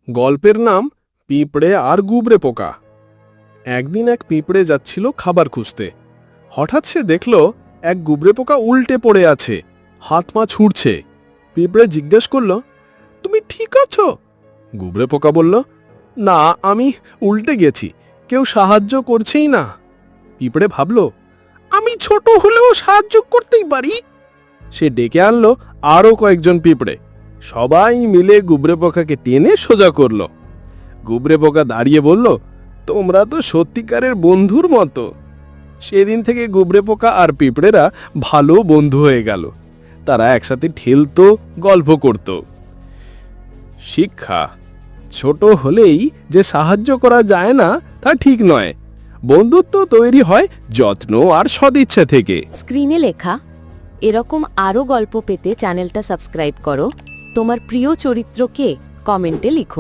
গল্পের নাম পিঁপড়ে আর গুবরে পোকা। একদিন এক পিঁপড়ে যাচ্ছিল খাবার খুঁজতে। হঠাৎ সে দেখল এক গুবরে পোকা উল্টে পড়ে আছে, হাত পা ছুঁড়ছে। পিঁপড়ে জিজ্ঞেস করল, তুমি ঠিক আছো? গুবরে পোকা বলল, না, আমি উল্টে গেছি, কেউ সাহায্য করছেই না। পিঁপড়ে ভাবল, আমি ছোট হলেও সাহায্য করতেই পারি। সে ডেকে আনলো আরও কয়েকজন পিঁপড়ে। সবাই মিলে গুবরে পোকাকে টেনে সোজা করল। গুবরে পোকা দাঁড়িয়ে বলল, তোমরা তো সত্যিকারের বন্ধুর মতো। সেদিন থেকে গুবরে পোকা আর পিঁপড়েরা ভালো বন্ধু হয়ে গেল। তারা একসাথে ঠেলতো, গল্প করত। শিক্ষা: ছোট হলেই যে সাহায্য করা যায় না তা ঠিক নয়। বন্ধুত্ব তৈরি হয় যত্ন আর সদিচ্ছা থেকে। স্ক্রিনে লেখা এরকম আরও গল্প পেতে চ্যানেলটা সাবস্ক্রাইব করো। তোমার প্রিয় চরিত্র কে কমেন্টে লিখো।